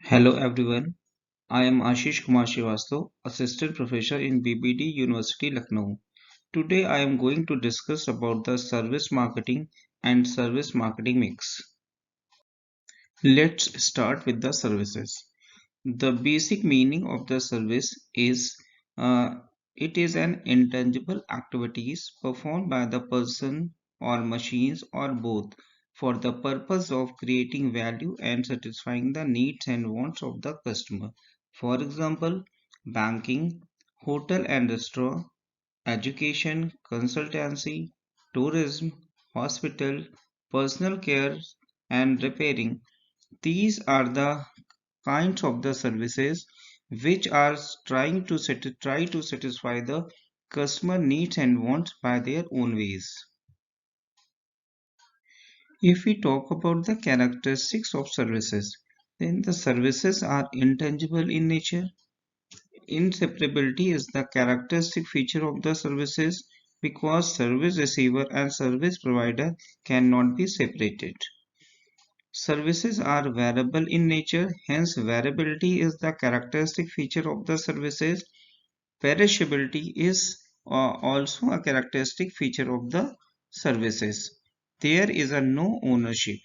Hello everyone, I am Ashish Kumar Srivastava, Assistant Professor in BBD University, Lucknow. Today I am going to discuss about the service marketing and service marketing mix. Let's start with the services. The basic meaning of the service is uh, it is an intangible activities performed by the person or machines or both for the purpose of creating value and satisfying the needs and wants of the customer. For example, banking, hotel and restaurant, education, consultancy, tourism, hospital, personal care and repairing. These are the kinds of the services which are try to satisfy the customer needs and wants by their own ways. If we talk about the characteristics of services, then the services are intangible in nature. Inseparability is the characteristic feature of the services because service receiver and service provider cannot be separated. Services are variable in nature, hence variability is the characteristic feature of the services. Perishability is also a characteristic feature of the services. There is a no ownership.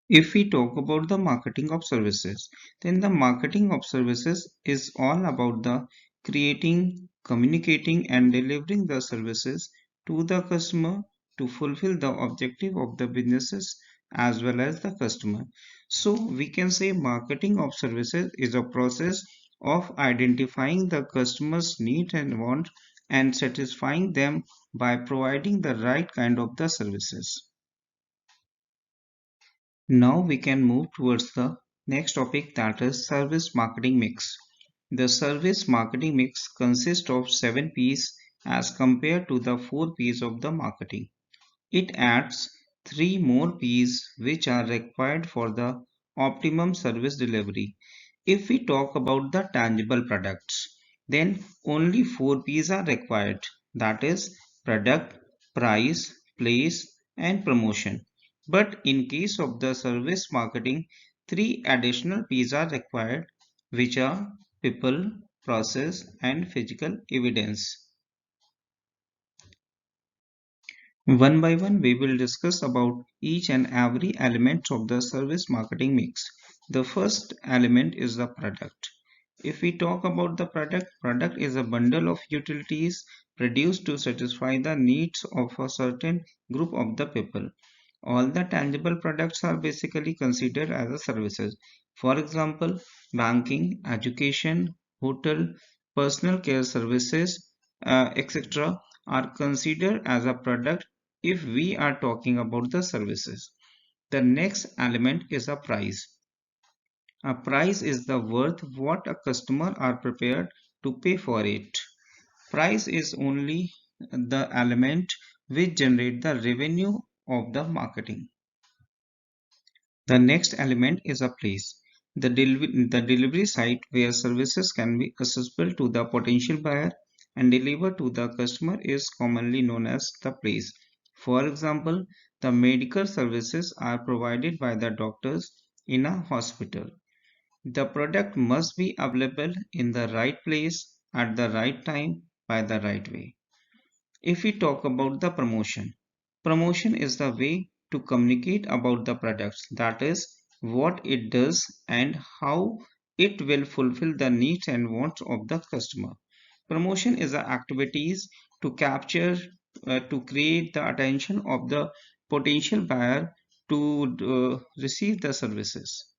If we talk about the marketing of services, then the marketing of services is all about the creating, communicating and delivering the services to the customer to fulfill the objective of the businesses as well as the customer. So we can say marketing of services is a process of identifying the customer's needs and wants and satisfying them by providing the right kind of the services. Now we can move towards the next topic, that is service marketing mix. The service marketing mix consists of 7 P's as compared to the 4 P's of the marketing. It adds 3 more P's which are required for the optimum service delivery. If we talk about the tangible products, then only 4 P's are required, that is product, price, place and promotion. But in case of the service marketing, 3 additional P's are required, which are people, process and physical evidence. One by one, we will discuss about each and every element of the service marketing mix. The first element is the product. If we talk about the product is a bundle of utilities produced to satisfy the needs of a certain group of the people. All the tangible products are basically considered as a services. For example, banking, education, hotel, personal care services, etc. are considered as a product if we are talking about the services. The next element is a price. A price is the worth what a customer are prepared to pay for it. Price is only the element which generate the revenue of the marketing. The next element is a place. The delivery site where services can be accessible to the potential buyer and delivered to the customer is commonly known as the place. For example, the medical services are provided by the doctors in a hospital. The product must be available in the right place at the right time by the right way. If we talk about the promotion, promotion is the way to communicate about the products, that is, what it does and how it will fulfill the needs and wants of the customer. Promotion is the activities to capture, to create the attention of the potential buyer to receive the services.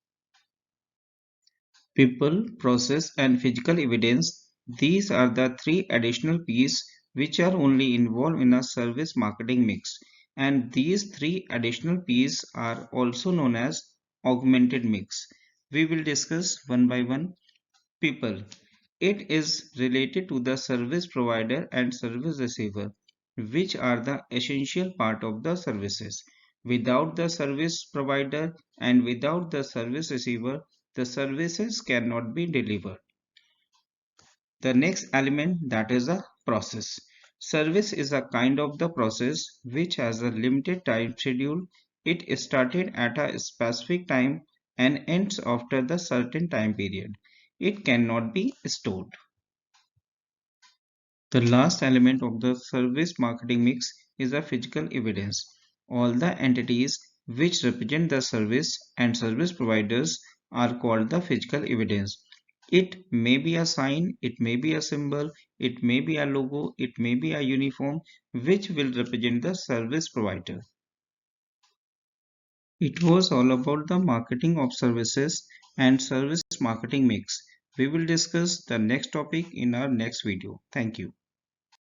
People, process, and physical evidence. These are the three additional P's which are only involved in a service marketing mix. And these three additional P's are also known as augmented mix. We will discuss one by one. People. It is related to the service provider and service receiver, which are the essential part of the services. Without the service provider and without the service receiver, the services cannot be delivered. The next element, that is a process. Service is a kind of the process which has a limited time schedule. It is started at a specific time and ends after the certain time period. It cannot be stored. The last element of the service marketing mix is the physical evidence. All the entities which represent the service and service providers are called the physical evidence. It may be a sign, it may be a symbol, it may be a logo, it may be a uniform which will represent the service provider. It was all about the marketing of services and service marketing mix. We will discuss the next topic in our next video. Thank you.